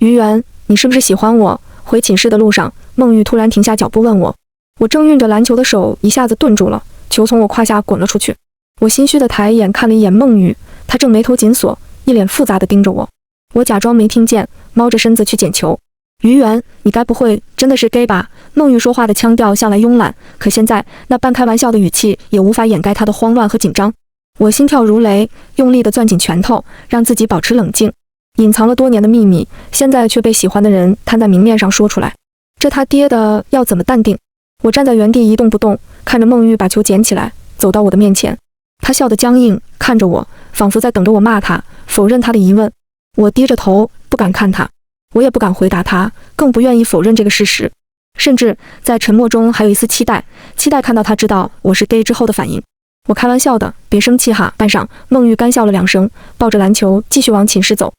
于原，你是不是喜欢我？回寝室的路上，孟玉突然停下脚步问我。我正运着篮球的手一下子顿住了，球从我胯下滚了出去。我心虚的抬眼看了一眼孟玉，她正眉头紧锁，一脸复杂地盯着我。我假装没听见，猫着身子去捡球。于原，你该不会真的是 gay 吧？孟玉说话的腔调向来慵懒，可现在那半开玩笑的语气也无法掩盖她的慌乱和紧张。我心跳如雷，用力地攥紧拳头，让自己保持冷静。隐藏了多年的秘密，现在却被喜欢的人摊在明面上说出来，这他爹的要怎么淡定？我站在原地一动不动，看着孟玉把球捡起来，走到我的面前。他笑得僵硬，看着我，仿佛在等着我骂他，否认他的疑问。我低着头，不敢看他，我也不敢回答他，更不愿意否认这个事实，甚至在沉默中还有一丝期待看到他知道我是 gay 之后的反应。我开玩笑的，别生气哈。半晌，孟玉干笑了2声，抱着篮球继续往寝室走。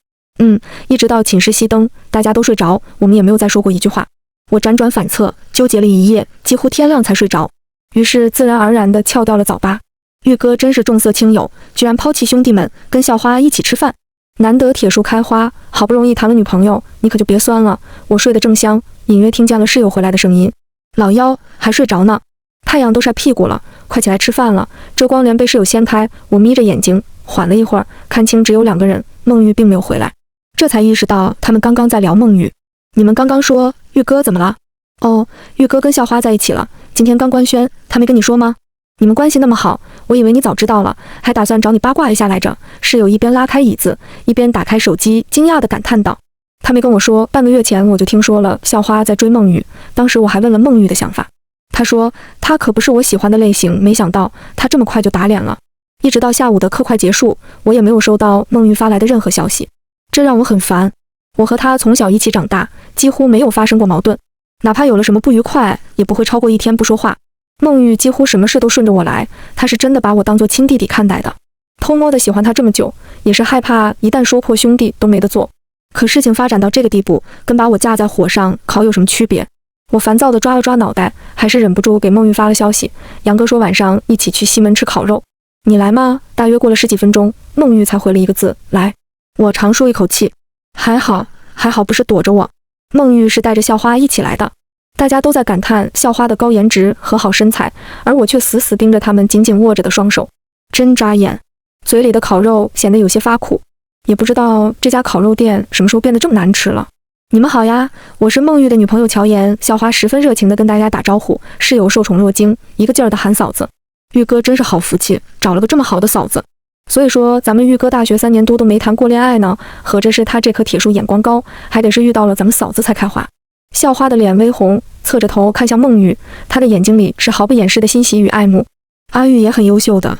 一直到寝室熄灯，大家都睡着，我们也没有再说过一句话。我辗转反侧，纠结了一夜，几乎天亮才睡着，于是自然而然地翘掉了早八。玉哥真是重色轻友，居然抛弃兄弟们，跟校花一起吃饭。难得铁树开花，好不容易谈了女朋友，你可就别酸了。我睡得正香，隐约听见了室友回来的声音：老幺还睡着呢，太阳都晒屁股了，快起来吃饭了。遮光帘被室友掀开，我眯着眼睛缓了一会儿，看清只有2个人，孟玉并没有回来，这才意识到他们刚刚在聊孟玉。你们刚刚说玉哥怎么了？哦，玉哥跟校花在一起了，今天刚官宣，他没跟你说吗？你们关系那么好，我以为你早知道了，还打算找你八卦一下来着。室友一边拉开椅子，一边打开手机，惊讶地感叹道：他没跟我说，半个月前我就听说了校花在追孟玉，当时我还问了孟玉的想法，他说他可不是我喜欢的类型，没想到他这么快就打脸了。一直到下午的课快结束，我也没有收到孟玉发来的任何消息，这让我很烦。我和他从小一起长大，几乎没有发生过矛盾，哪怕有了什么不愉快，也不会超过1天不说话。孟玉几乎什么事都顺着我来，他是真的把我当作亲弟弟看待的。偷摸的喜欢他这么久，也是害怕一旦说破兄弟都没得做。可事情发展到这个地步，跟把我架在火上烤有什么区别？我烦躁地抓了抓脑袋，还是忍不住给孟玉发了消息。杨哥说晚上一起去西门吃烤肉，你来吗？大约过了10几分钟，孟玉才回了一个字：来。我长舒一口气，还好不是躲着我。孟玉是带着校花一起来的。大家都在感叹校花的高颜值和好身材，而我却死死盯着他们紧紧握着的双手，真扎眼。嘴里的烤肉显得有些发苦，也不知道这家烤肉店什么时候变得这么难吃了。你们好呀，我是孟玉的女朋友乔妍。校花十分热情地跟大家打招呼，室友受宠若惊，一个劲儿地喊嫂子。玉哥真是好福气，找了个这么好的嫂子。所以说咱们玉哥大学3年多都没谈过恋爱呢，合着是他这棵铁树眼光高，还得是遇到了咱们嫂子才开花。校花的脸微红，侧着头看向孟玉，她的眼睛里是毫不掩饰的欣喜与爱慕。阿玉也很优秀的，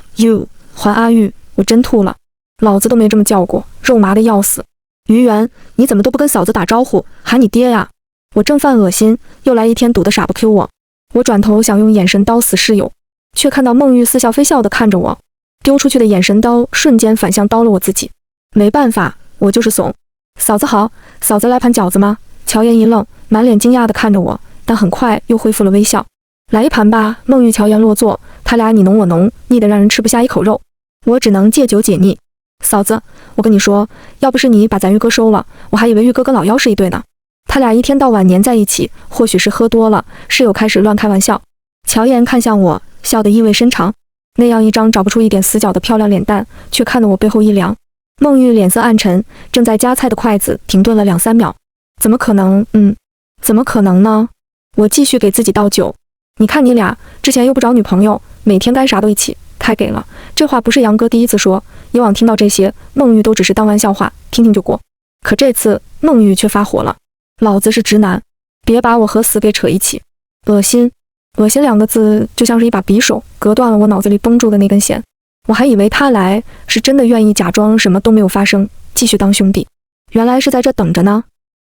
还阿玉，我真吐了，老子都没这么叫过，肉麻的要死。于原，你怎么都不跟嫂子打招呼，喊你爹呀？我正犯恶心，又来一天堵得傻不 Q 我。我转头想用眼神刀死室友，却看到孟玉似笑非笑地看着我，丢出去的眼神刀瞬间反向刀了我自己。没办法，我就是怂。嫂子好，嫂子来盘饺子吗？乔妍一愣，满脸惊讶地看着我，但很快又恢复了微笑。来一盘吧。孟玉乔妍落座，他俩你侬我侬，腻得让人吃不下一口肉。我只能借酒解腻。嫂子，我跟你说，要不是你把咱玉哥收了，我还以为玉哥跟老幺是一对呢。他俩一天到晚黏在一起，或许是喝多了，室友开始乱开玩笑。乔妍看向我，笑得意味深长，那样一张找不出一点死角的漂亮脸蛋，却看得我背后一凉。孟玉脸色暗沉，正在夹菜的筷子停顿了2、3秒。怎么可能？怎么可能呢？我继续给自己倒酒。你看你俩，之前又不找女朋友，每天干啥都一起，太给了。这话不是杨哥第一次说，以往听到这些，孟玉都只是当玩笑话，听听就过。可这次孟玉却发火了，老子是直男，别把我和死给扯一起。恶心2个字就像是一把匕首，割断了我脑子里绷住的那根弦。我还以为他来是真的愿意假装什么都没有发生，继续当兄弟，原来是在这等着呢。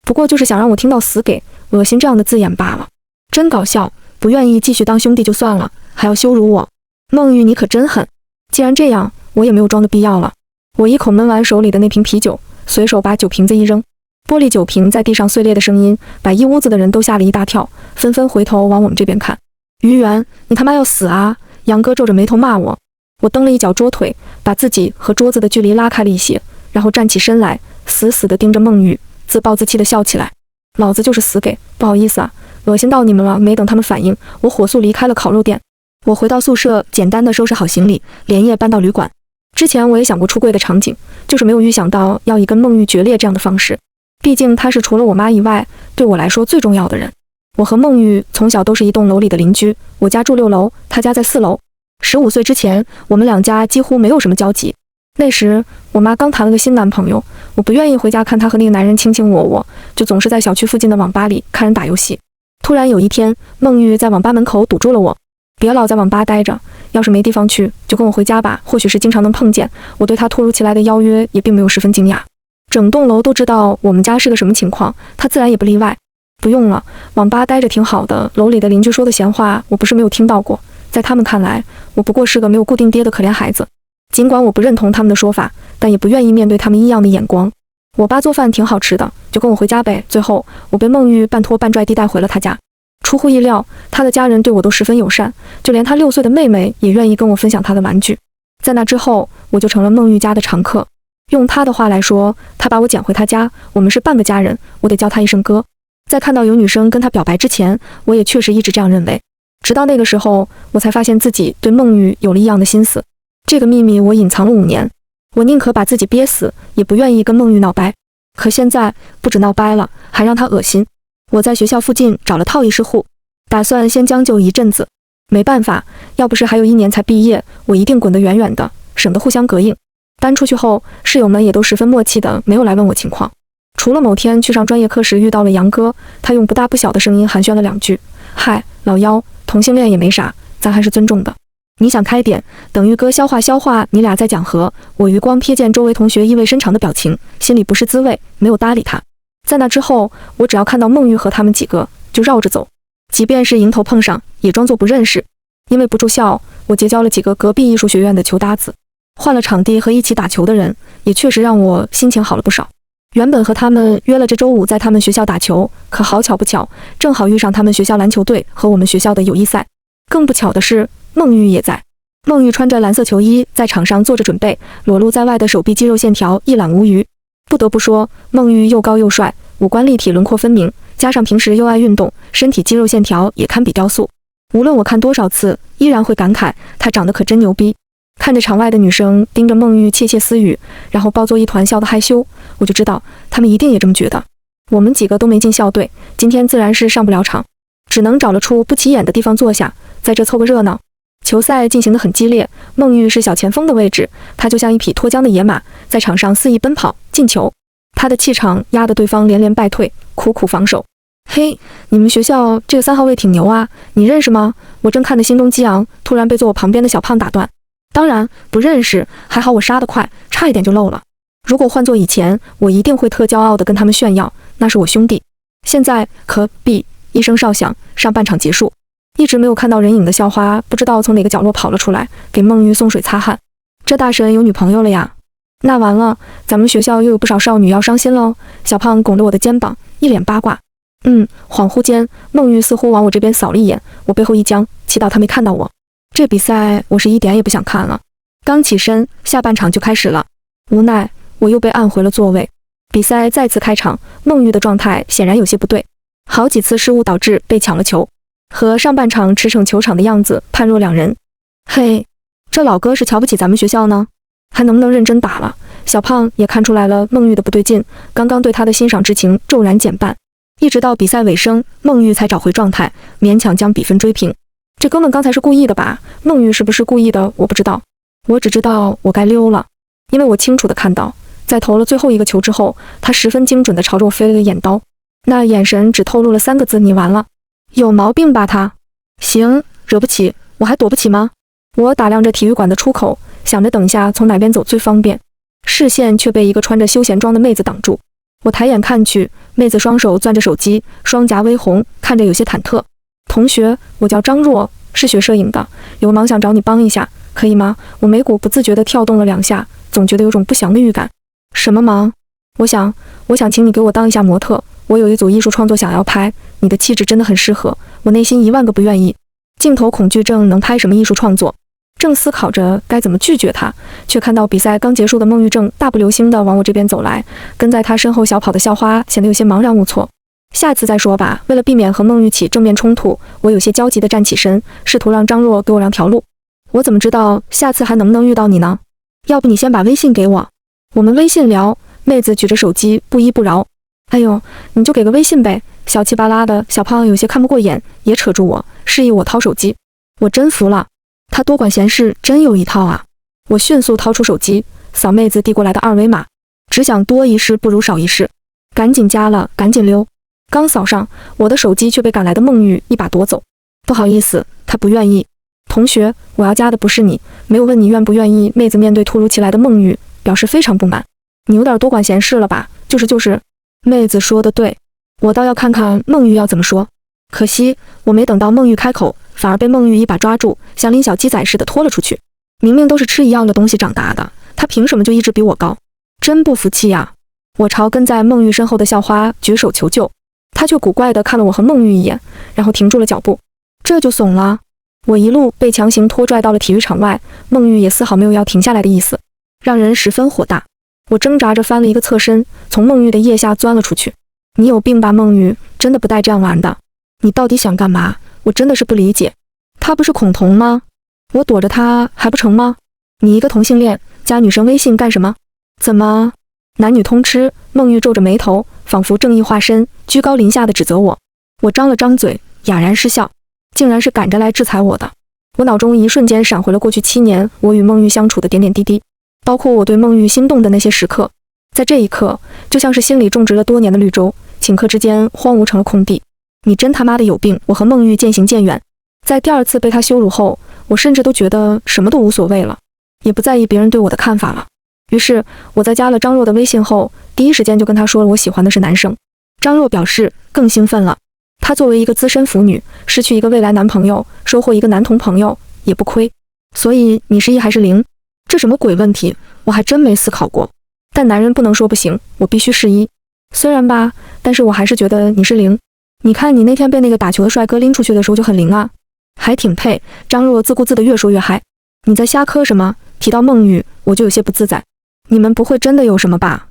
不过就是想让我听到死给、恶心这样的字眼罢了，真搞笑。不愿意继续当兄弟就算了，还要羞辱我。孟玉你可真狠，既然这样，我也没有装的必要了。我一口闷完手里的那瓶啤酒，随手把酒瓶子一扔，玻璃酒瓶在地上碎裂的声音把一屋子的人都吓了一大跳，纷纷回头往我们这边看。于原，你他妈要死啊！杨哥皱着眉头骂我。我蹬了一脚桌腿，把自己和桌子的距离拉开了一些，然后站起身来，死死地盯着孟玉，自暴自弃地笑起来。老子就是死给，不好意思啊，恶心到你们了。没等他们反应，我火速离开了烤肉店。我回到宿舍，简单的收拾好行李，连夜搬到旅馆。之前我也想过出柜的场景，就是没有预想到要以跟孟玉决裂这样的方式。毕竟她是除了我妈以外，对我来说最重要的人。我和孟玉从小都是一栋楼里的邻居，我家住6楼，她家在4楼。15岁之前，我们两家几乎没有什么交集。那时我妈刚谈了个新男朋友，我不愿意回家看她和那个男人卿卿我我，就总是在小区附近的网吧里看人打游戏。突然有一天，孟玉在网吧门口堵住了我，别老在网吧待着，要是没地方去，就跟我回家吧，或许是经常能碰见。我对她突如其来的邀约也并没有十分惊讶，整栋楼都知道我们家是个什么情况，她自然也不例外。不用了，网吧待着挺好的，楼里的邻居说的闲话我不是没有听到过，在他们看来，我不过是个没有固定爹的可怜孩子。尽管我不认同他们的说法，但也不愿意面对他们异样的眼光。我爸做饭挺好吃的，就跟我回家呗。最后，我被孟玉半拖半拽地带回了他家。出乎意料，他的家人对我都十分友善，就连他6岁的妹妹也愿意跟我分享他的玩具。在那之后，我就成了孟玉家的常客。用他的话来说，他把我捡回他家，我们是半个家人，我得叫他一声哥。在看到有女生跟他表白之前，我也确实一直这样认为。直到那个时候，我才发现自己对孟玉有了异样的心思。这个秘密我隐藏了5年，我宁可把自己憋死，也不愿意跟孟玉闹掰。可现在不止闹掰了，还让他恶心。我在学校附近找了套1室户，打算先将就一阵子。没办法，要不是还有1年才毕业，我一定滚得远远的，省得互相膈应。搬出去后，室友们也都十分默契的，没有来问我情况。除了某天去上专业课时遇到了杨哥，他用不大不小的声音寒暄了2句：“嗨，老幺，同性恋也没啥，咱还是尊重的。你想开点，等玉哥消化消化你俩再讲和。”我余光瞥见周围同学意味深长的表情，心里不是滋味，没有搭理他。在那之后，我只要看到孟玉和他们几个，就绕着走，即便是迎头碰上，也装作不认识。因为不住校，我结交了几个隔壁艺术学院的球搭子，换了场地和一起打球的人，也确实让我心情好了不少。原本和他们约了这周5在他们学校打球，可好巧不巧，正好遇上他们学校篮球队和我们学校的友谊赛。更不巧的是，孟玉也在。孟玉穿着蓝色球衣在场上做着准备，裸露在外的手臂肌肉线条一览无余。不得不说，孟玉又高又帅，五官立体，轮廓分明，加上平时又爱运动，身体肌肉线条也堪比雕塑。无论我看多少次，依然会感慨他长得可真牛逼。看着场外的女生盯着孟玉窃窃私语，然后抱作一团笑得害羞，我就知道他们一定也这么觉得。我们几个都没进校队，今天自然是上不了场，只能找了处不起眼的地方坐下，在这凑个热闹。球赛进行得很激烈，孟玉是小前锋的位置，他就像一匹脱缰的野马，在场上肆意奔跑进球。他的气场压得对方连连败退，苦苦防守。嘿，你们学校这个3号位挺牛啊，你认识吗？我正看得心中激昂，突然被坐我旁边的小胖打断。当然不认识，还好我杀得快，差一点就漏了。如果换做以前，我一定会特骄傲地跟他们炫耀，那是我兄弟。现在可比一声哨响，上半场结束。一直没有看到人影的校花不知道从哪个角落跑了出来，给孟玉送水擦汗。这大神有女朋友了呀？那完了，咱们学校又有不少少女要伤心喽。小胖拱着我的肩膀，一脸八卦。恍惚间，孟玉似乎往我这边扫了一眼，我背后一僵，祈祷他没看到我。这比赛我是一点也不想看了。刚起身，下半场就开始了。无奈我又被按回了座位。比赛再次开场，孟玉的状态显然有些不对，好几次失误导致被抢了球，和上半场驰骋球场的样子判若两人。嘿，这老哥是瞧不起咱们学校呢？还能不能认真打了？小胖也看出来了孟玉的不对劲，刚刚对他的欣赏之情骤然减半。一直到比赛尾声，孟玉才找回状态，勉强将比分追平。这哥们刚才是故意的吧？孟玉是不是故意的我不知道，我只知道我该溜了，因为我清楚地看到，在投了最后一个球之后，他十分精准地朝着我飞了个眼刀，那眼神只透露了3个字：你完了。有毛病吧他？行，惹不起，我还躲不起吗？我打量着体育馆的出口，想着等一下从哪边走最方便，视线却被一个穿着休闲装的妹子挡住。我抬眼看去，妹子双手攥着手机，双颊微红，看着有些忐忑。同学，我叫张若，是学摄影的，有忙想找你帮一下，可以吗？我眉骨不自觉地跳动了2下，总觉得有种不祥的预感。什么忙？我想请你给我当一下模特，我有一组艺术创作想要拍，你的气质真的很适合，我内心1万个不愿意。镜头恐惧症能拍什么艺术创作？正思考着该怎么拒绝他，却看到比赛刚结束的孟玉正大步流星地往我这边走来，跟在他身后小跑的校花显得有些茫然无措。下次再说吧。为了避免和孟玉起正面冲突，我有些焦急地站起身，试图让张若给我让条路。我怎么知道下次还能不能遇到你呢？要不你先把微信给我，我们微信聊。妹子举着手机不依不饶。哎呦，你就给个微信呗。小气巴拉的小胖有些看不过眼，也扯住我，示意我掏手机。我真服了，他多管闲事真有一套啊。我迅速掏出手机，扫妹子递过来的二维码，只想多一事不如少一事，赶紧加了，赶紧溜。刚扫上，我的手机却被赶来的孟玉一把夺走。不好意思，他不愿意。同学，我要加的不是你，没有问你愿不愿意。妹子面对突如其来的孟玉，表示非常不满。你有点多管闲事了吧？就是，妹子说的对，我倒要看看孟玉要怎么说。可惜我没等到孟玉开口，反而被孟玉一把抓住，像拎小鸡仔似的拖了出去。明明都是吃一样的东西长大的，他凭什么就一直比我高？真不服气呀！我朝跟在孟玉身后的校花举手求救，他却古怪地看了我和孟玉一眼，然后停住了脚步。这就怂了。我一路被强行拖拽到了体育场外，孟玉也丝毫没有要停下来的意思，让人十分火大。我挣扎着翻了一个侧身，从孟玉的腋下钻了出去。你有病吧，孟玉，真的不带这样玩的。你到底想干嘛？我真的是不理解。他不是恐同吗？我躲着他还不成吗？你一个同性恋，加女生微信干什么？怎么男女通吃？孟玉皱着眉头，仿佛正义化身，居高临下的指责我。我张了张嘴，哑然失笑，竟然是赶着来制裁我的。我脑中一瞬间闪回了过去7年我与孟玉相处的点点滴滴，包括我对孟玉心动的那些时刻。在这一刻，就像是心里种植了多年的绿洲，顷刻之间荒芜成了空地。你真他妈的有病！我和孟玉渐行渐远。在第2次被他羞辱后，我甚至都觉得什么都无所谓了，也不在意别人对我的看法了。于是我在加了张若的微信后，第一时间就跟他说了我喜欢的是男生。张若表示更兴奋了，她作为一个资深腐女，失去一个未来男朋友，收获一个男同朋友也不亏。所以你是1还是0？这什么鬼问题？我还真没思考过。但男人不能说不行，我必须是1。虽然吧，但是我还是觉得你是0。你看你那天被那个打球的帅哥拎出去的时候就很0啊，还挺配。张若自顾自的越说越嗨。你在瞎磕什么？提到孟玉，我就有些不自在。你们不会真的有什么吧？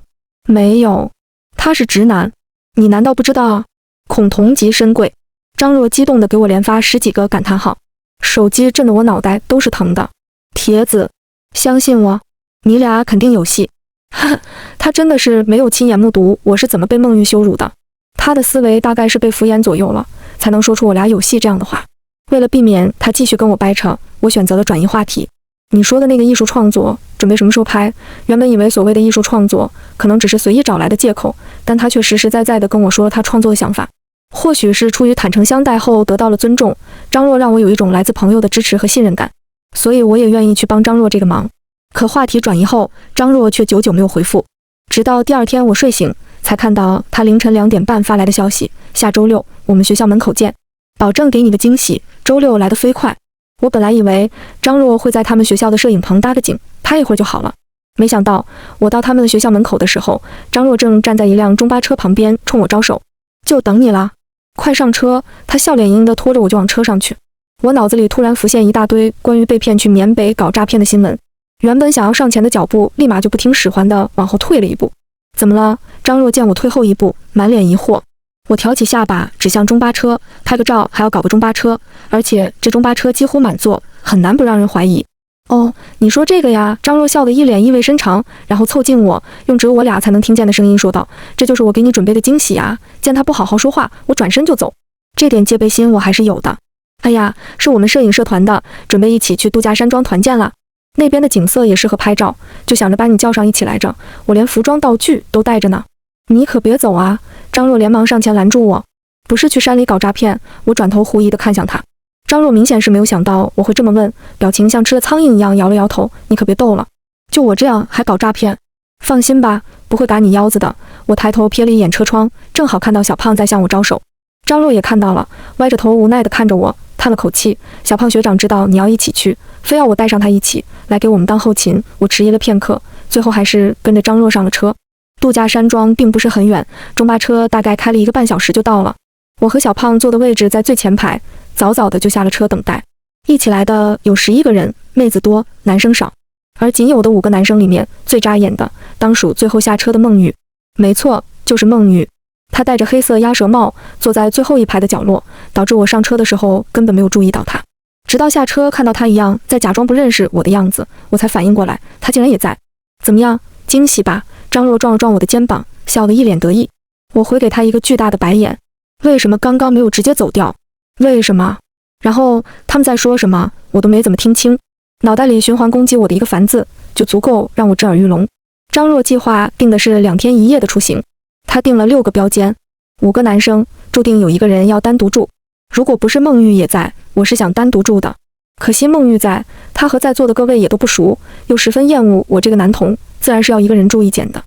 没有，他是直男，你难道不知道？恐同极深贵。张若激动地给我连发10几个感叹号，手机震得我脑袋都是疼的。铁子，相信我，你俩肯定有戏。哈哈，他真的是没有亲眼目睹我是怎么被孟玉羞辱的。他的思维大概是被敷衍左右了，才能说出我俩有戏这样的话。为了避免他继续跟我掰扯，我选择了转移话题。你说的那个艺术创作准备什么时候拍？原本以为所谓的艺术创作可能只是随意找来的借口，但他却实实在在地跟我说了他创作的想法。或许是出于坦诚相待后得到了尊重，张若让我有一种来自朋友的支持和信任感，所以我也愿意去帮张若这个忙。可话题转移后，张若却久久没有回复，直到第2天我睡醒才看到他凌晨2点半发来的消息：下周6我们学校门口见，保证给你个惊喜。周6来得飞快，我本来以为张若会在他们学校的摄影棚搭个景，拍一会儿就好了。没想到我到他们的学校门口的时候，张若正站在一辆中巴车旁边冲我招手，就等你了，快上车。他笑脸盈盈地拖着我就往车上去。我脑子里突然浮现一大堆关于被骗去缅北搞诈骗的新闻，原本想要上前的脚步立马就不听使唤地往后退了一步。怎么了？张若见我退后一步，满脸疑惑。我挑起下巴指向中巴车，拍个照还要搞个中巴车，而且这中巴车几乎满座，很难不让人怀疑。哦，你说这个呀？张若笑得一脸意味深长，然后凑近我，用只有我俩才能听见的声音说道：这就是我给你准备的惊喜啊。见他不好好说话，我转身就走。这点戒备心我还是有的。哎呀，是我们摄影社团的，准备一起去度假山庄团建了，那边的景色也适合拍照，就想着把你叫上一起来着，我连服装道具都带着呢。你可别走啊！张若连忙上前拦住我。不是去山里搞诈骗。我转头狐疑地看向他。张若明显是没有想到我会这么问，表情像吃了苍蝇一样摇了摇头。你可别逗了，就我这样还搞诈骗？放心吧，不会打你腰子的。我抬头瞥了一眼车窗，正好看到小胖在向我招手。张若也看到了，歪着头无奈地看着我，叹了口气。小胖学长知道你要一起去，非要我带上他一起来给我们当后勤。我迟疑了片刻，最后还是跟着张若上了车。度假山庄并不是很远，中巴车大概开了1个半小时就到了。我和小胖坐的位置在最前排，早早的就下了车等待。一起来的有11个人，妹子多，男生少。而仅有的5个男生里面，最扎眼的当属最后下车的孟玉。没错，就是孟玉。她戴着黑色鸭舌帽，坐在最后一排的角落，导致我上车的时候根本没有注意到她。直到下车看到她一样在假装不认识我的样子，我才反应过来，她竟然也在。怎么样，惊喜吧？张若撞了撞我的肩膀，笑得一脸得意。我回给她一个巨大的白眼。为什么刚刚没有直接走掉？为什么？然后他们在说什么，我都没怎么听清。脑袋里循环攻击我的一个烦字，就足够让我震耳欲聋。张若计划定的是2天1夜的出行，他定了6个标间，5个男生，注定有1个人要单独住。如果不是孟玉也在，我是想单独住的。可惜孟玉在，他和在座的各位也都不熟，又十分厌恶我这个男童，自然是要1个人住1间的。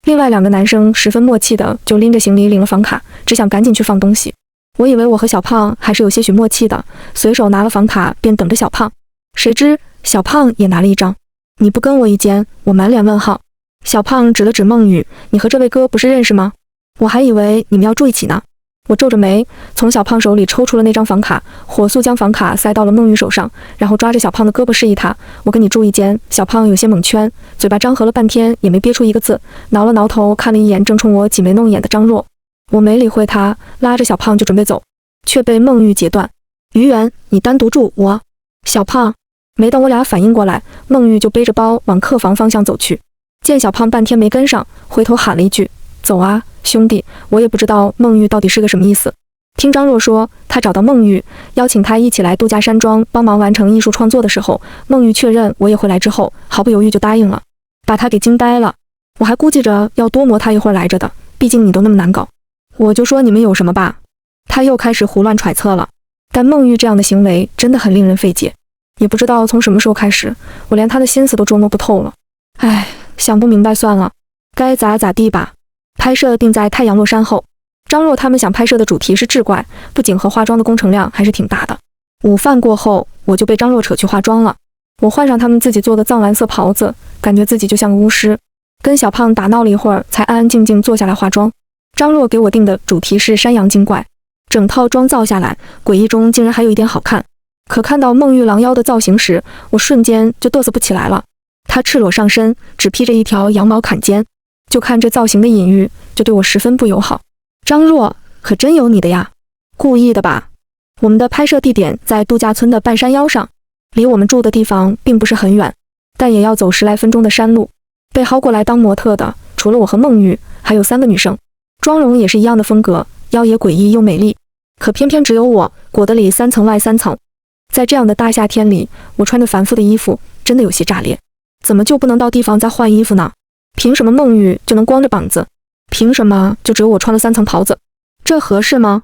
另外2个男生十分默契的就拎着行李领了房卡，只想赶紧去放东西。我以为我和小胖还是有些许默契的，随手拿了房卡便等着小胖。谁知小胖也拿了1张。你不跟我1间？我满脸问号。小胖指了指孟玉，你和这位哥不是认识吗？我还以为你们要住一起呢。我皱着眉，从小胖手里抽出了那张房卡，火速将房卡塞到了孟玉手上，然后抓着小胖的胳膊示意他，我跟你住1间。小胖有些蒙圈，嘴巴张合了半天也没憋出一个字，挠了挠头，看了一眼正冲我挤眉弄眼的张若。我没理会他，拉着小胖就准备走，却被孟玉截断。于元，你单独住我。小胖。没等我俩反应过来，孟玉就背着包往客房方向走去。见小胖半天没跟上，回头喊了一句：走啊，兄弟。我也不知道孟玉到底是个什么意思。听张若说他找到孟玉，邀请他一起来度假山庄帮忙完成艺术创作的时候，孟玉确认我也会来之后，毫不犹豫就答应了，把他给惊呆了。我还估计着要多磨他一会儿来着的，毕竟你都那么难搞。我就说你们有什么吧。他又开始胡乱揣测了。但孟玉这样的行为真的很令人费解。也不知道从什么时候开始，我连他的心思都捉摸不透了。唉，想不明白算了，该咋咋地吧。拍摄定在太阳落山后。张若他们想拍摄的主题是志怪，布景和化妆的工程量还是挺大的。午饭过后，我就被张若扯去化妆了。我换上他们自己做的藏蓝色袍子，感觉自己就像个巫师。跟小胖打闹了一会儿，才安安静静坐下来化妆。张若给我定的主题是山羊精怪，整套妆造下来，诡异中竟然还有一点好看。可看到孟玉狼妖的造型时，我瞬间就嘚瑟不起来了。他赤裸上身，只披着一条羊毛坎肩，就看这造型的隐喻，就对我十分不友好。张若，可真有你的呀，故意的吧？我们的拍摄地点在度假村的半山腰上，离我们住的地方并不是很远，但也要走10来分钟的山路。被薅过来当模特的，除了我和孟玉，还有3个女生，妆容也是一样的风格，妖冶诡异又美丽。可偏偏只有我裹得里3层外3层。在这样的大夏天里，我穿着繁复的衣服，真的有些炸裂。怎么就不能到地方再换衣服呢？凭什么孟玉就能光着膀子？凭什么就只有我穿了3层袍子？这合适吗？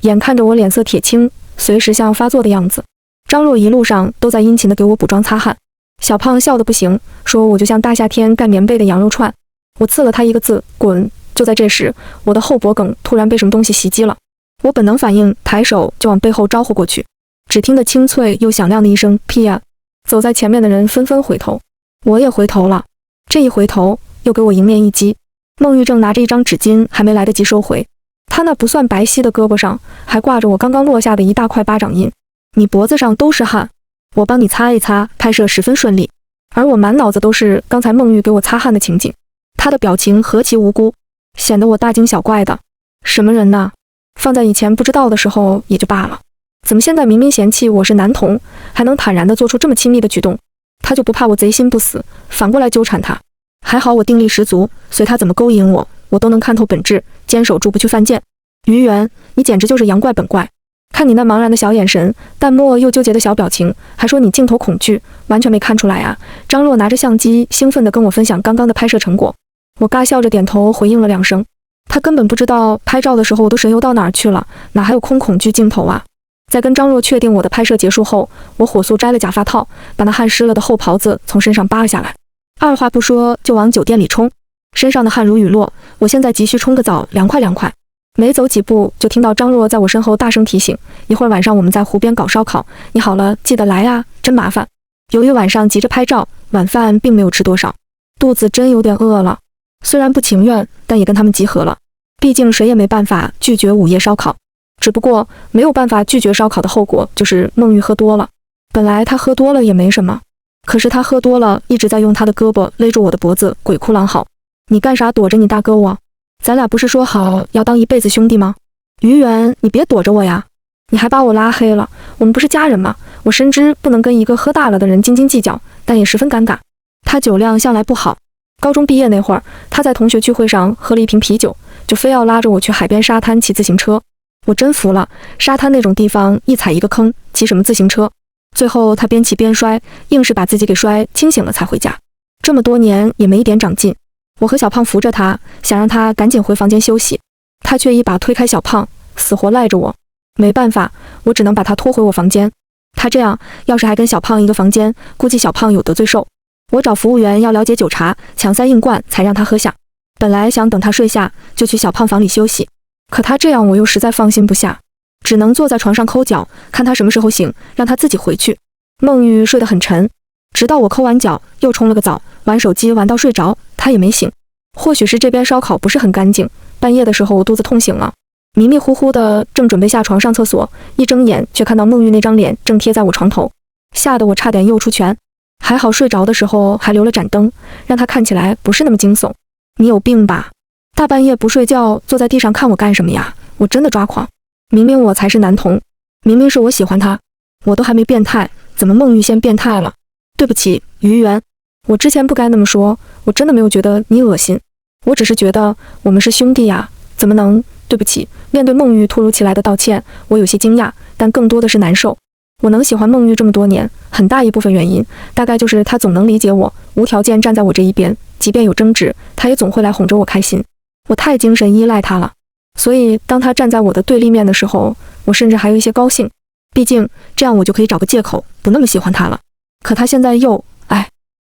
眼看着我脸色铁青，随时像要发作的样子，张若一路上都在殷勤地给我补妆擦汗。小胖笑得不行，说我就像大夏天盖棉被的羊肉串。我刺了他一个字，滚！就在这时，我的后脖梗突然被什么东西袭击了。我本能反应，抬手就往背后招呼过去。只听得清脆又响亮的一声屁呀！走在前面的人纷纷回头，我也回头了。这一回头，又给我迎面一击。孟玉正拿着一张纸巾，还没来得及收回，他那不算白皙的胳膊上还挂着我刚刚落下的一大块巴掌印。你脖子上都是汗，我帮你擦一擦。拍摄十分顺利，而我满脑子都是刚才孟玉给我擦汗的情景。他的表情何其无辜，显得我大惊小怪的。什么人呐？放在以前不知道的时候也就罢了，怎么现在明明嫌弃我是男童，还能坦然地做出这么亲密的举动？他就不怕我贼心不死，反过来纠缠他？还好我定力十足，随他怎么勾引我，我都能看透本质，坚守住不去犯贱。于元，你简直就是阳怪本怪。看你那茫然的小眼神，淡漠又纠结的小表情，还说你镜头恐惧，完全没看出来啊。张若拿着相机，兴奋地跟我分享刚刚的拍摄成果。我尬笑着点头回应了2声。他根本不知道拍照的时候我都神游到哪儿去了，哪还有空恐惧镜头啊。在跟张若确定我的拍摄结束后，我火速摘了假发套，把那汗湿了的厚袍子从身上扒了下来，二话不说就往酒店里冲。身上的汗如雨落，我现在急需冲个澡，凉快凉快。没走几步，就听到张若在我身后大声提醒：一会儿晚上我们在湖边搞烧烤，你好了记得来啊，真麻烦。由于晚上急着拍照，晚饭并没有吃多少，肚子真有点饿了。虽然不情愿，但也跟他们集合了。毕竟谁也没办法拒绝午夜烧烤，只不过没有办法拒绝烧烤的后果就是孟玉喝多了。本来他喝多了也没什么，可是他喝多了，一直在用他的胳膊勒住我的脖子，鬼哭狼嚎。你干啥躲着你大哥我？咱俩不是说好要当一辈子兄弟吗？于远，你别躲着我呀！你还把我拉黑了，我们不是家人吗？我深知不能跟一个喝大了的人斤斤计较，但也十分尴尬。他酒量向来不好，高中毕业那会儿，他在同学聚会上喝了一瓶啤酒，就非要拉着我去海边沙滩骑自行车。我真服了，沙滩那种地方一踩一个坑，骑什么自行车？最后他边骑边摔，硬是把自己给摔清醒了才回家。这么多年也没一点长进。我和小胖扶着他，想让他赶紧回房间休息，他却一把推开小胖，死活赖着我。没办法，我只能把他拖回我房间。他这样要是还跟小胖一个房间，估计小胖有得罪受。我找服务员要了解酒茶，强塞硬灌才让他喝下。本来想等他睡下就去小胖房里休息，可他这样我又实在放心不下，只能坐在床上抠脚，看他什么时候醒，让他自己回去。孟玉睡得很沉，直到我抠完脚又冲了个澡，玩手机玩到睡着，他也没醒。或许是这边烧烤不是很干净，半夜的时候我肚子痛醒了，迷迷糊糊的正准备下床上厕所，一睁眼却看到孟玉那张脸正贴在我床头，吓得我差点又出拳。还好睡着的时候还留了盏灯，让他看起来不是那么惊悚。你有病吧？大半夜不睡觉坐在地上看我干什么呀？我真的抓狂。明明我才是男同，明明是我喜欢他，我都还没变态，怎么孟玉先变态了？对不起，于媛，我之前不该那么说，我真的没有觉得你恶心，我只是觉得我们是兄弟呀，怎么能？对不起。面对孟玉突如其来的道歉，我有些惊讶，但更多的是难受。我能喜欢孟玉这么多年，很大一部分原因大概就是他总能理解我，无条件站在我这一边，即便有争执，他也总会来哄着我开心。我太精神依赖他了，所以当他站在我的对立面的时候，我甚至还有一些高兴，毕竟这样我就可以找个借口不那么喜欢他了。可他现在又，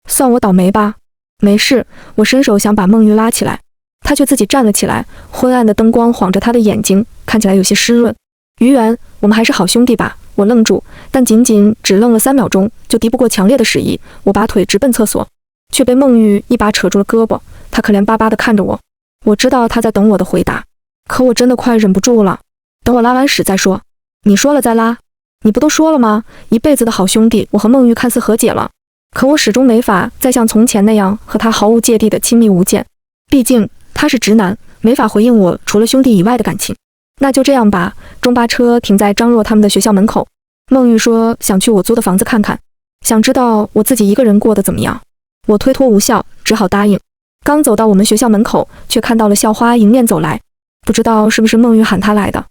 算我倒霉吧。没事，我伸手想把孟玉拉起来，他却自己站了起来，昏暗的灯光晃着他的眼睛，看起来有些湿润。于媛，我们还是好兄弟吧。我愣住，但仅仅只愣了3秒钟，就敌不过强烈的示意，我拔腿直奔厕所，却被孟玉一把扯住了胳膊。他可怜巴巴地看着我，我知道他在等我的回答，可我真的快忍不住了。等我拉完屎再说。你说了再拉？你不都说了吗？一辈子的好兄弟，我和孟玉看似和解了，可我始终没法再像从前那样和他毫无芥蒂的亲密无间。毕竟他是直男，没法回应我除了兄弟以外的感情。那就这样吧。中巴车停在张若他们的学校门口，孟玉说想去我租的房子看看，想知道我自己一个人过得怎么样。我推脱无效，只好答应。刚走到我们学校门口，却看到了校花迎面走来，不知道是不是孟玉喊她来的。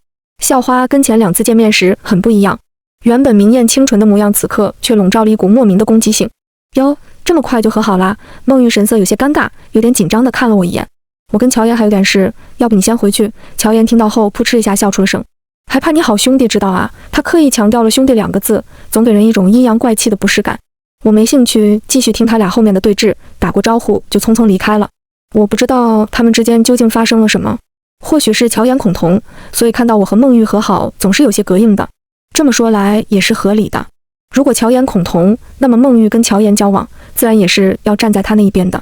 校花跟前2次见面时很不一样，原本明艳清纯的模样，此刻却笼罩了一股莫名的攻击性。哟，这么快就和好啦？孟玉神色有些尴尬，有点紧张地看了我一眼。我跟乔岩还有点事，要不你先回去。乔岩听到后扑哧一下笑出了声，还怕你好兄弟知道啊？他刻意强调了兄弟2个字，总给人一种阴阳怪气的不适感。我没兴趣继续听他俩后面的对峙，打过招呼就匆匆离开了。我不知道他们之间究竟发生了什么，或许是乔岩恐同，所以看到我和孟玉和好总是有些膈应的。这么说来也是合理的，如果乔岩恐同，那么孟玉跟乔岩交往自然也是要站在他那一边的。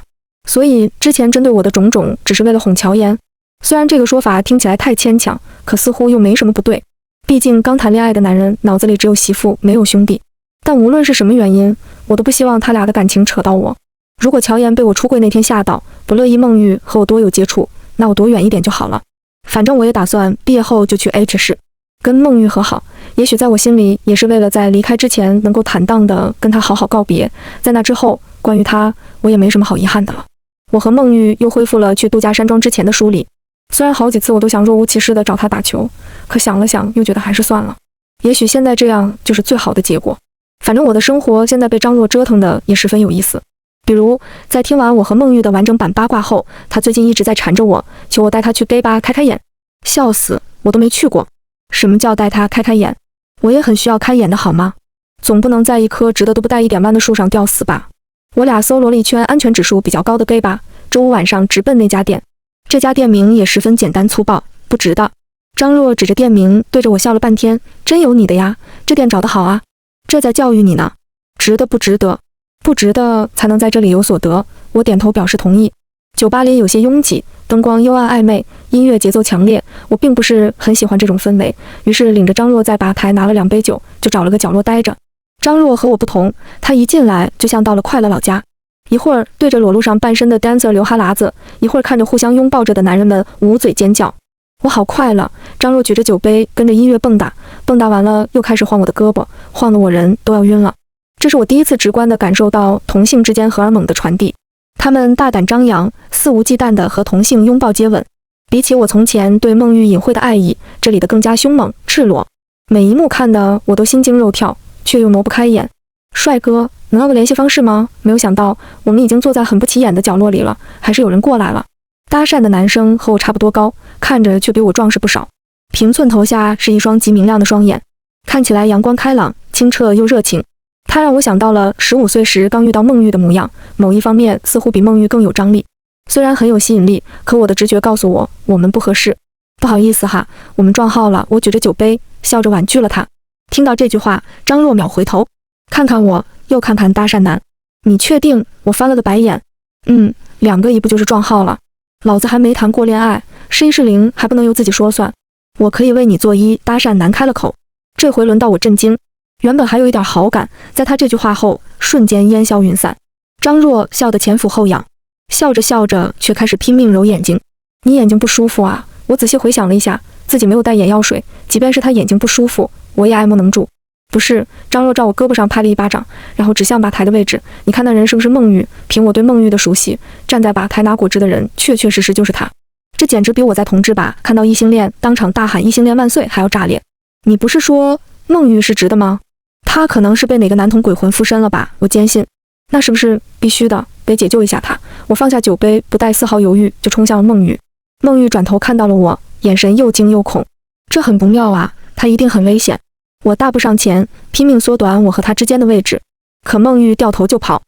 所以之前针对我的种种只是为了哄乔岩，虽然这个说法听起来太牵强，可似乎又没什么不对。毕竟刚谈恋爱的男人脑子里只有媳妇没有兄弟。但无论是什么原因，我都不希望他俩的感情扯到我。如果乔岩被我出柜那天吓到，不乐意孟玉和我多有接触，那我躲远一点就好了。反正我也打算毕业后就去 H 市跟孟玉和好，也许在我心里也是为了在离开之前能够坦荡地跟他好好告别。在那之后，关于他我也没什么好遗憾的了。我和孟玉又恢复了去度假山庄之前的疏离，虽然好几次我都想若无其事地找他打球，可想了想又觉得还是算了，也许现在这样就是最好的结果。反正我的生活现在被张若折腾的也十分有意思。比如在听完我和孟玉的完整版八卦后，他最近一直在缠着我，求我带他去 gay 吧开开眼。笑死，我都没去过。什么叫带他开开眼？我也很需要开眼的好吗？总不能在一棵直的都不带一点弯的树上吊死吧。我俩搜罗了一圈安全指数比较高的 gay 吧，周5晚上直奔那家店。这家店名也十分简单粗暴，不值得。张若指着店名对着我笑了半天，真有你的呀，这店找得好啊，这在教育你呢。值得不值得？不值得才能在这里有所得。我点头表示同意。酒吧里有些拥挤，灯光幽暗暧昧，音乐节奏强烈，我并不是很喜欢这种氛围，于是领着张若在吧台拿了2杯酒，就找了个角落待着。张若和我不同，他一进来就像到了快乐老家，一会儿对着裸露上半身的 dancer 流哈喇子，一会儿看着互相拥抱着的男人们捂嘴尖叫。我好快乐。张若举着酒杯跟着音乐蹦跶，蹦跶完了又开始晃我的胳膊，晃得我人都要晕了。这是我第一次直观地感受到同性之间荷尔蒙的传递，他们大胆张扬，肆无忌惮地和同性拥抱接吻。比起我从前对孟玉隐晦的爱意，这里的更加凶猛赤裸，每一幕看得我都心惊肉跳，却又挪不开眼。帅哥，能要个联系方式吗？没有想到我们已经坐在很不起眼的角落里了，还是有人过来了。搭讪的男生和我差不多高，看着却比我壮实不少。平寸头下是一双极明亮的双眼，看起来阳光开朗、清澈又热情。他让我想到了15岁时刚遇到孟玉的模样，某一方面似乎比孟玉更有张力。虽然很有吸引力，可我的直觉告诉我，我们不合适。不好意思哈，我们撞号了。我举着酒杯，笑着婉拒了他。听到这句话，张若秒回头，看看我，又看看搭讪男。你确定？我翻了个白眼。2个一不就是撞号了？老子还没谈过恋爱，是1是0还不能由自己说了算。我可以为你做1。搭讪男开了口，这回轮到我震惊。原本还有一点好感，在他这句话后，瞬间烟消云散。张若笑得前俯后仰，笑着笑着却开始拼命揉眼睛。你眼睛不舒服啊？我仔细回想了一下，自己没有带眼药水，即便是他眼睛不舒服，我也爱莫能助。不是，张若照我胳膊上拍了一巴掌，然后指向吧台的位置。你看那人是不是孟玉？凭我对孟玉的熟悉，站在吧台拿果汁的人确确实实就是他。这简直比我在同志吧看到异性恋当场大喊异性恋万岁还要炸裂。你不是说孟玉是直的吗？他可能是被哪个男童鬼魂附身了吧？我坚信。那是不是必须的？得解救一下他。我放下酒杯，不带丝毫犹豫就冲向了孟玉。孟玉转头看到了我，眼神又惊又恐。这很不妙啊，他一定很危险。我大步上前，拼命缩短我和他之间的位置，可孟玉掉头就跑。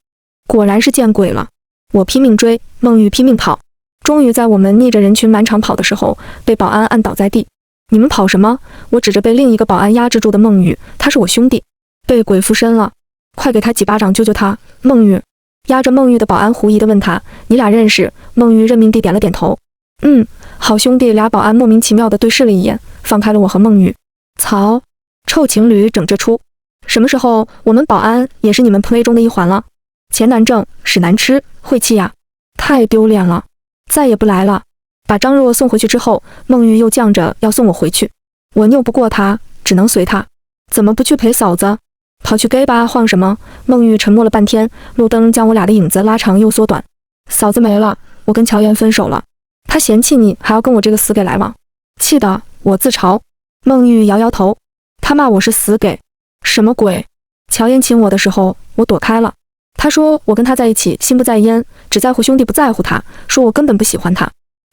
果然是见鬼了。我拼命追，孟玉拼命跑。终于在我们逆着人群满场跑的时候，被保安按倒在地。你们跑什么？我指着被另一个保安压制住的孟玉，他是我兄弟，被鬼附身了，快给他几巴掌救救他。孟玉压着孟玉的保安狐疑地问他，你俩认识？孟玉认命地点了点头。好兄弟。俩保安莫名其妙地对视了一眼，放开了我和孟玉。操，臭情侣整这出。什么时候我们保安也是你们 play 中的一环了？钱难挣，屎难吃，晦气呀，太丢脸了，再也不来了。把张若送回去之后，孟玉又犟着要送我回去，我拗不过他，只能随他。怎么不去陪嫂子？跑去 gay 吧晃什么？孟玉沉默了半天，路灯将我俩的影子拉长又缩短。嫂子没了，我跟乔岩分手了，他嫌弃你，还要跟我这个死给来往，气得我自嘲。孟玉摇摇头，他骂我是死给。什么鬼？乔岩亲我的时候，我躲开了。他说我跟他在一起心不在焉，只在乎兄弟不在乎他，说我根本不喜欢他。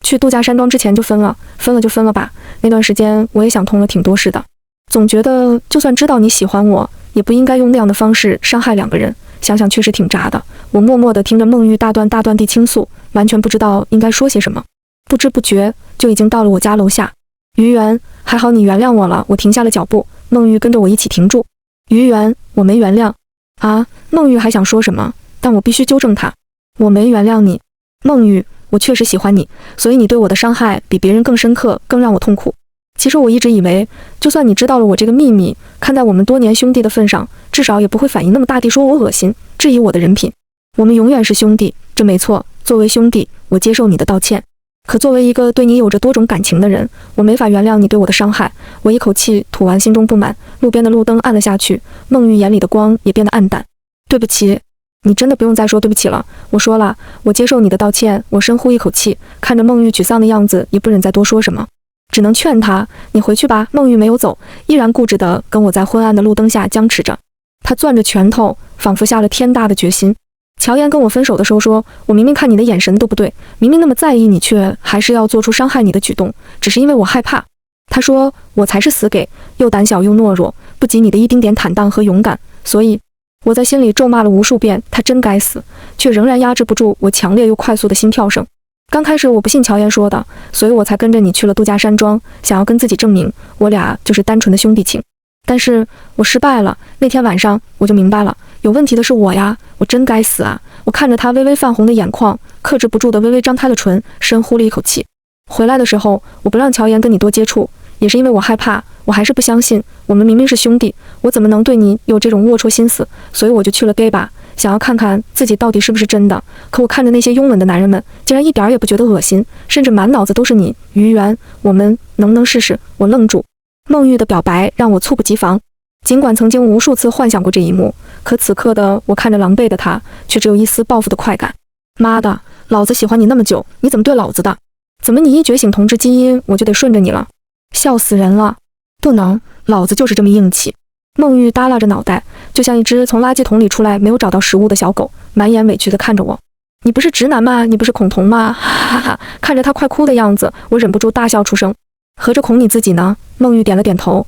去度假山庄之前就分了，分了就分了吧。那段时间我也想通了挺多事的，总觉得就算知道你喜欢我，也不应该用那样的方式伤害2个人。想想确实挺渣的。我默默地听着孟玉大段大段地倾诉，完全不知道应该说些什么。不知不觉就已经到了我家楼下。于媛，还好你原谅我了。我停下了脚步，孟玉跟着我一起停住。于媛，我没原谅。啊，孟玉还想说什么，但我必须纠正他。我没原谅你，孟玉，我确实喜欢你，所以你对我的伤害比别人更深刻，更让我痛苦。其实我一直以为，就算你知道了我这个秘密，看在我们多年兄弟的份上，至少也不会反应那么大地说我恶心，质疑我的人品。我们永远是兄弟，这没错。作为兄弟，我接受你的道歉。可作为一个对你有着多种感情的人，我没法原谅你对我的伤害。我一口气吐完心中不满，路边的路灯暗了下去，孟玉眼里的光也变得暗淡。对不起。你真的不用再说对不起了。我说了，我接受你的道歉。我深呼一口气，看着孟玉沮丧的样子，也不忍再多说什么，只能劝他，你回去吧。孟玉没有走，依然固执地跟我在昏暗的路灯下僵持着。他攥着拳头，仿佛下了天大的决心。乔岩跟我分手的时候说，我明明看你的眼神都不对，明明那么在意你，却还是要做出伤害你的举动，只是因为我害怕。他说我才是死给，又胆小又懦弱，不及你的一丁点坦荡和勇敢，所以我在心里咒骂了无数遍，他真该死，却仍然压制不住我强烈又快速的心跳声。刚开始我不信乔岩说的，所以我才跟着你去了度假山庄，想要跟自己证明我俩就是单纯的兄弟情。但是我失败了。那天晚上我就明白了，有问题的是我呀，我真该死啊！我看着他微微泛红的眼眶，克制不住的微微张开了唇，深呼了一口气。回来的时候，我不让乔岩跟你多接触，也是因为我害怕，我还是不相信，我们明明是兄弟，我怎么能对你有这种龌龊心思？所以我就去了 gay 吧，想要看看自己到底是不是真的。可我看着那些拥吻的男人们，竟然一点也不觉得恶心，甚至满脑子都是你，于媛，我们能不能试试？我愣住，孟玉的表白让我猝不及防。尽管曾经无数次幻想过这一幕，可此刻的我看着狼狈的他，却只有一丝报复的快感。妈的，老子喜欢你那么久，你怎么对老子的？怎么你一觉醒同志基因，我就得顺着你了？笑死人了！不能，老子就是这么硬气。孟玉耷拉着脑袋，就像一只从垃圾桶里出来没有找到食物的小狗，满眼委屈地看着我。你不是直男吗？你不是恐同吗？哈哈哈！看着他快哭的样子，我忍不住大笑出声。合着恐你自己呢？孟玉点了点头。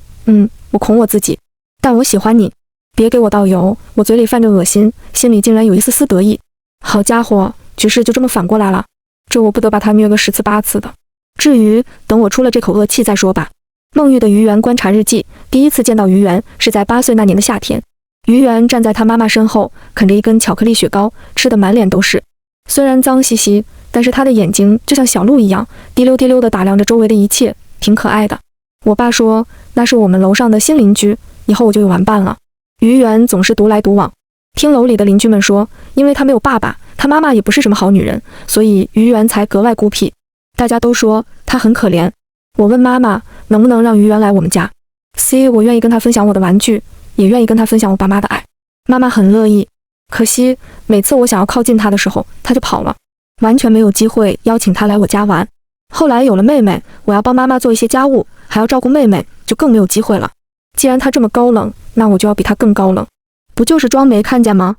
我恐我自己，但我喜欢你。别给我倒油！我嘴里泛着恶心，心里竟然有一丝丝得意。好家伙，局势就这么反过来了，这我不得把他虐个10次8次的。至于等我出了这口恶气再说吧。孟玉的于媛观察日记，第一次见到于媛是在8岁那年的夏天。于媛站在他妈妈身后，啃着一根巧克力雪糕，吃得满脸都是。虽然脏兮兮，但是他的眼睛就像小鹿一样，滴溜滴溜地打量着周围的一切，挺可爱的。我爸说那是我们楼上的新邻居，以后我就有玩伴了。于媛总是独来独往，听楼里的邻居们说，因为他没有爸爸，他妈妈也不是什么好女人，所以于媛才格外孤僻。大家都说她很可怜。我问妈妈能不能让于媛来我们家 ，C 我愿意跟她分享我的玩具，也愿意跟她分享我爸妈的爱。妈妈很乐意，可惜每次我想要靠近她的时候，她就跑了，完全没有机会邀请她来我家玩。后来有了妹妹，我要帮妈妈做一些家务，还要照顾妹妹，就更没有机会了。既然她这么高冷，那我就要比她更高冷，不就是装没看见吗？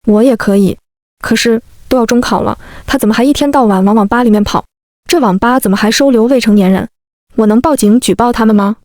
我也可以。可是都要中考了，她怎么还一天到晚往网吧里面跑？这网吧怎么还收留未成年人？我能报警举报他们吗？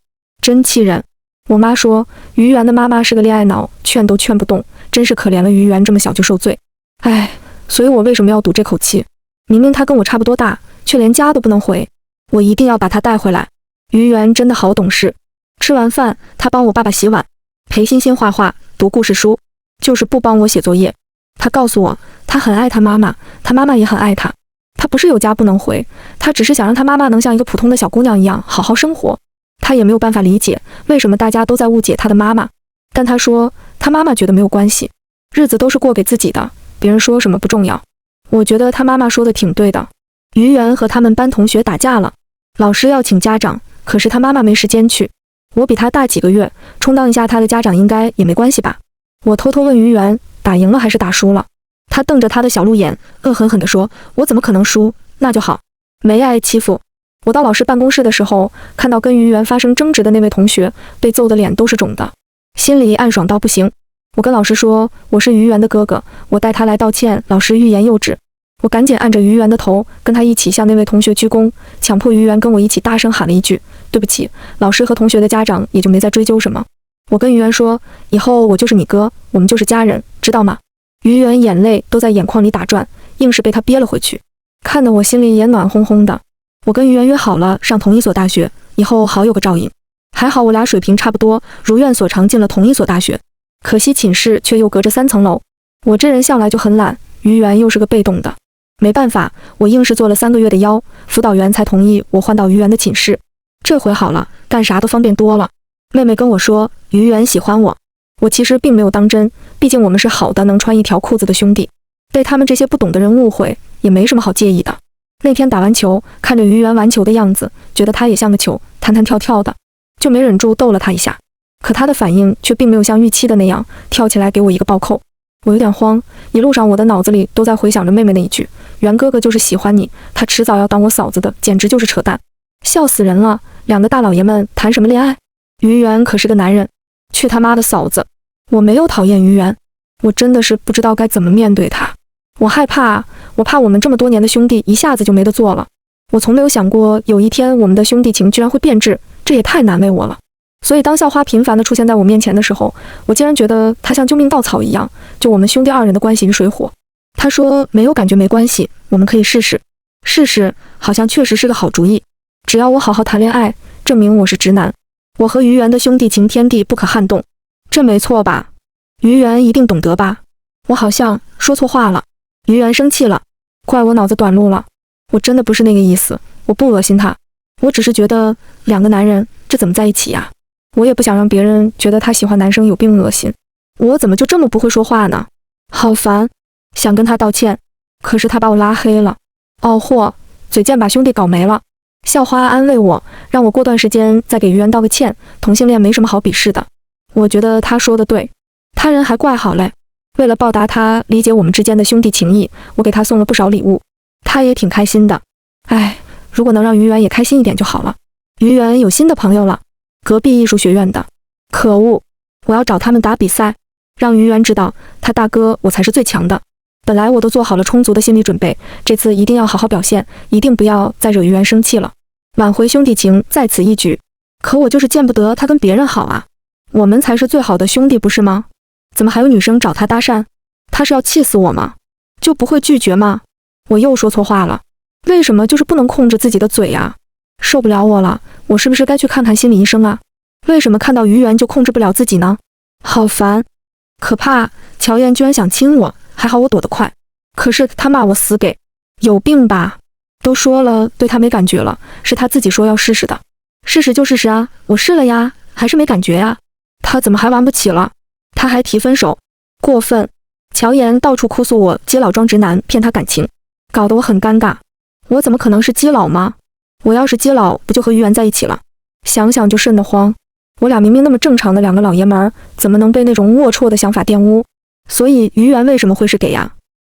真气人！我妈说于媛的妈妈是个恋爱脑，劝都劝不动，真是可怜了于媛这么小就受罪。唉，所以我为什么要赌这口气？明明她跟我差不多大，却连家都不能回。我一定要把她带回来。于媛真的好懂事。吃完饭，她帮我爸爸洗碗，陪欣欣画画，读故事书，就是不帮我写作业。她告诉我，她很爱她妈妈，她妈妈也很爱她。她不是有家不能回，她只是想让她妈妈能像一个普通的小姑娘一样好好生活。她也没有办法理解为什么大家都在误解她的妈妈，但她说她妈妈觉得没有关系，日子都是过给自己的，别人说什么不重要。我觉得她妈妈说的挺对的。于媛和他们班同学打架了，老师要请家长，可是她妈妈没时间去。我比她大几个月，充当一下她的家长应该也没关系吧。我偷偷问于媛打赢了还是打输了。他瞪着他的小鹿眼，恶狠狠地说，我怎么可能输？那就好，没挨欺负。我到老师办公室的时候，看到跟于媛发生争执的那位同学被揍的脸都是肿的，心里暗爽到不行。我跟老师说我是于媛的哥哥，我带他来道歉。老师欲言又止，我赶紧按着于媛的头，跟他一起向那位同学鞠躬，强迫于媛跟我一起大声喊了一句对不起。老师和同学的家长也就没再追究什么。我跟于媛说，以后我就是你哥，我们就是家人，知道吗？于媛眼泪都在眼眶里打转，硬是被他憋了回去，看得我心里也暖烘烘的。我跟于媛约好了上同一所大学，以后好有个照应。还好我俩水平差不多，如愿所偿进了同一所大学。可惜寝室却又隔着3层楼。我这人向来就很懒，于媛又是个被动的，没办法，我硬是做了3个月的妖，辅导员才同意我换到于媛的寝室。这回好了，干啥都方便多了。妹妹跟我说于媛喜欢我，我其实并没有当真，毕竟我们是好的能穿一条裤子的兄弟，被他们这些不懂的人误会也没什么好介意的。那天打完球，看着于媛玩球的样子，觉得她也像个球，弹弹跳跳的，就没忍住逗了她一下。可她的反应却并没有像预期的那样跳起来给我一个暴扣。我有点慌，一路上我的脑子里都在回想着妹妹那一句，袁哥哥就是喜欢你，他迟早要当我嫂子的，简直就是扯淡，笑死人了。2个大老爷们谈什么恋爱？于媛可是个男人，去他妈的嫂子！我没有讨厌于媛，我真的是不知道该怎么面对他。我害怕啊，我怕我们这么多年的兄弟一下子就没得做了。我从没有想过有一天我们的兄弟情居然会变质，这也太难为我了。所以当校花频繁地出现在我面前的时候，我竟然觉得他像救命稻草一样，救我们兄弟2人的关系于水火。他说没有感觉没关系，我们可以试试。试试好像确实是个好主意，只要我好好谈恋爱，证明我是直男，我和于媛的兄弟情天地不可撼动，这没错吧？于媛一定懂得吧？我好像说错话了，于媛生气了，怪我脑子短路了。我真的不是那个意思，我不恶心他，我只是觉得2个男人这怎么在一起呀？我也不想让别人觉得他喜欢男生有病恶心。我怎么就这么不会说话呢？好烦，想跟他道歉，可是他把我拉黑了。哦嚯，嘴贱把兄弟搞没了。校花安慰我，让我过段时间再给于源道个歉，同性恋没什么好鄙视的。我觉得他说的对，他人还怪好嘞。为了报答他理解我们之间的兄弟情谊，我给他送了不少礼物，他也挺开心的。哎，如果能让于源也开心一点就好了。于源有新的朋友了，隔壁艺术学院的。可恶，我要找他们打比赛，让于源知道他大哥我才是最强的。本来我都做好了充足的心理准备，这次一定要好好表现，一定不要再惹于源生气了，挽回兄弟情在此一举。可我就是见不得他跟别人好啊，我们才是最好的兄弟不是吗？怎么还有女生找他搭讪？他是要气死我吗？就不会拒绝吗？我又说错话了，为什么就是不能控制自己的嘴呀？受不了我了，我是不是该去看看心理医生啊？为什么看到于源就控制不了自己呢？好烦，可怕！乔燕居然想亲我，还好我躲得快。可是他骂我死给，有病吧？都说了对他没感觉了，是他自己说要试试的。试试就试试啊，我试了呀，还是没感觉呀。他怎么还玩不起了？他还提分手，过分！乔妍到处哭诉我基佬装直男骗他感情，搞得我很尴尬。我怎么可能是基佬吗？我要是基佬不就和于源在一起了？想想就瘆得慌。我俩明明那么正常的两个老爷们儿，怎么能被那种龌龊的想法玷污？所以于源为什么会是给呀？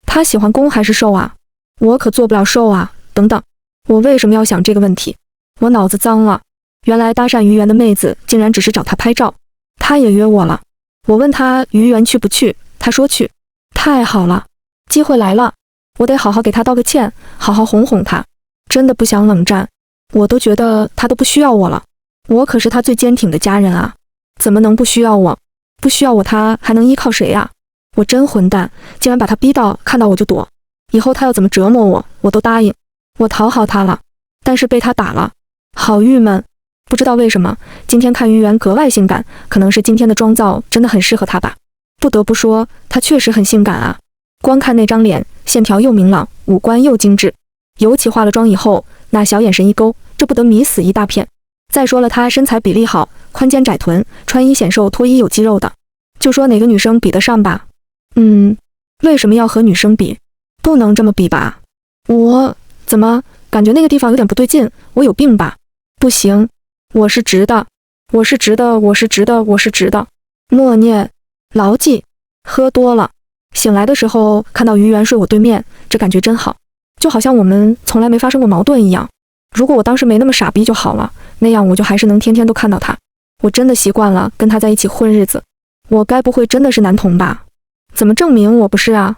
他喜欢攻还是受啊？我可做不了受啊！等等，我为什么要想这个问题？我脑子脏了。原来搭讪于源的妹子竟然只是找他拍照，他也约我了。我问他于源去不去，他说去。太好了，机会来了，我得好好给他道个歉，好好哄哄他。真的不想冷战，我都觉得他都不需要我了。我可是他最坚挺的家人啊，怎么能不需要我？不需要我他还能依靠谁呀？我真混蛋，竟然把他逼到看到我就躲。以后他要怎么折磨我，我都答应。我讨好他了，但是被他打了，好郁闷。不知道为什么，今天看于源格外性感，可能是今天的妆造真的很适合他吧。不得不说，他确实很性感啊。光看那张脸，线条又明朗，五官又精致，尤其化了妆以后，那小眼神一勾，这不得迷死一大片。再说了，他身材比例好，宽肩窄臀，穿衣显瘦，脱衣有肌肉的。就说哪个女生比得上吧？为什么要和女生比？不能这么比吧？我怎么感觉那个地方有点不对劲？我有病吧？不行，我是直的，我是直的，我是直的，我是直的。默念，牢记。喝多了，醒来的时候看到于源睡我对面，这感觉真好，就好像我们从来没发生过矛盾一样。如果我当时没那么傻逼就好了，那样我就还是能天天都看到他。我真的习惯了跟他在一起混日子。我该不会真的是男同吧？怎么证明我不是啊？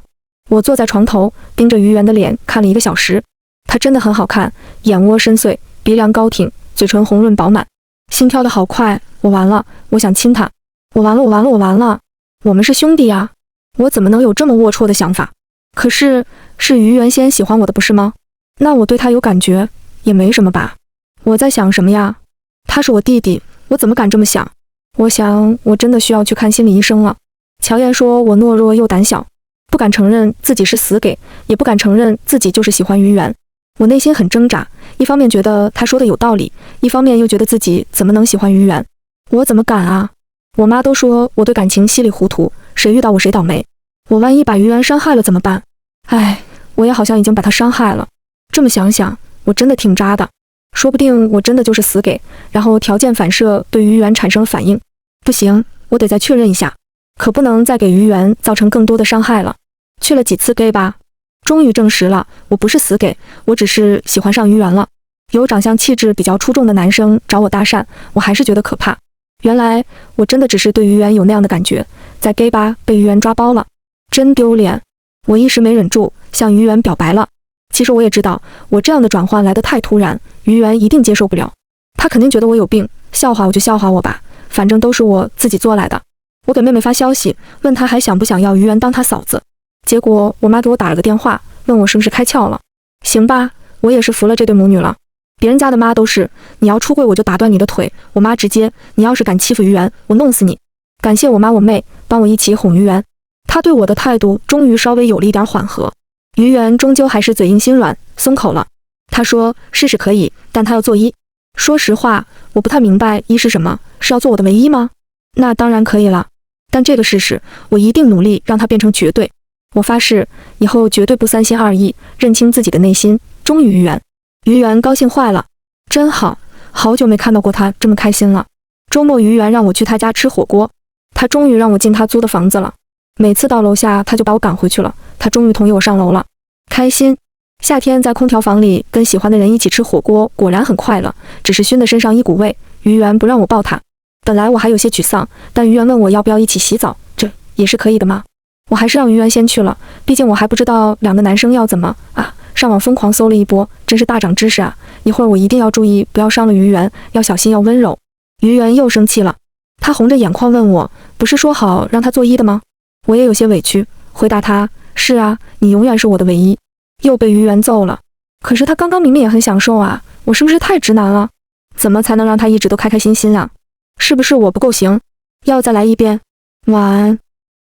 我坐在床头，盯着于源的脸看了1个小时。他真的很好看，眼窝深邃，鼻梁高挺，嘴唇红润饱满，心跳得好快。我完了，我想亲他。我完了，我完了，我完了。我们是兄弟啊，我怎么能有这么龌龊的想法？可是，是于源先喜欢我的不是吗？那我对他有感觉，也没什么吧？我在想什么呀？他是我弟弟，我怎么敢这么想？我想，我真的需要去看心理医生了。乔妍说我懦弱又胆小，不敢承认自己是死给，也不敢承认自己就是喜欢于源。我内心很挣扎，一方面觉得他说的有道理，一方面又觉得自己怎么能喜欢于源？我怎么敢啊？我妈都说我对感情稀里糊涂，谁遇到我谁倒霉。我万一把于源伤害了怎么办？唉，我也好像已经把他伤害了。这么想想，我真的挺渣的。说不定我真的就是死给，然后条件反射对于源产生了反应。不行，我得再确认一下，可不能再给于源造成更多的伤害了。去了几次 gay 吧，终于证实了我不是死给，我只是喜欢上于源了。有长相气质比较出众的男生找我搭讪，我还是觉得可怕。原来我真的只是对于源有那样的感觉，在 gay 吧被于源抓包了，真丢脸。我一时没忍住，向于源表白了。其实我也知道，我这样的转换来得太突然，于源一定接受不了，他肯定觉得我有病，笑话我就笑话我吧，反正都是我自己做来的。我给妹妹发消息，问她还想不想要于源当她嫂子，结果我妈给我打了个电话，问我是不是开窍了。行吧，我也是服了这对母女了。别人家的妈都是，你要出柜我就打断你的腿，我妈直接，你要是敢欺负于源，我弄死你。感谢我妈我妹帮我一起哄于源，她对我的态度终于稍微有了一点缓和。于源终究还是嘴硬心软，松口了。他说试试可以，但他要做1。说实话，我不太明白一是什么，是要做我的唯一吗？那当然可以了，但这个事实，我一定努力让它变成绝对。我发誓，以后绝对不三心二意，认清自己的内心，忠于于原。于原高兴坏了，真好，好久没看到过他这么开心了。周末于原让我去他家吃火锅，他终于让我进他租的房子了。每次到楼下，他就把我赶回去了。他终于同意我上楼了，开心。夏天在空调房里跟喜欢的人一起吃火锅，果然很快乐，只是熏得身上一股味。于原不让我抱他，本来我还有些沮丧，但于原问我要不要一起洗澡，这也是可以的吗？我还是让于原先去了，毕竟我还不知道两个男生要怎么啊。上网疯狂搜了一波，真是大涨知识啊！一会儿我一定要注意，不要伤了于原，要小心，要温柔。于原又生气了，他红着眼眶问我，不是说好让他做一的吗？我也有些委屈，回答他，是啊，你永远是我的唯一。又被于原揍了，可是他刚刚明明也很享受啊，我是不是太直男了？怎么才能让他一直都开开心心啊？是不是我不够行？要再来一遍？晚安。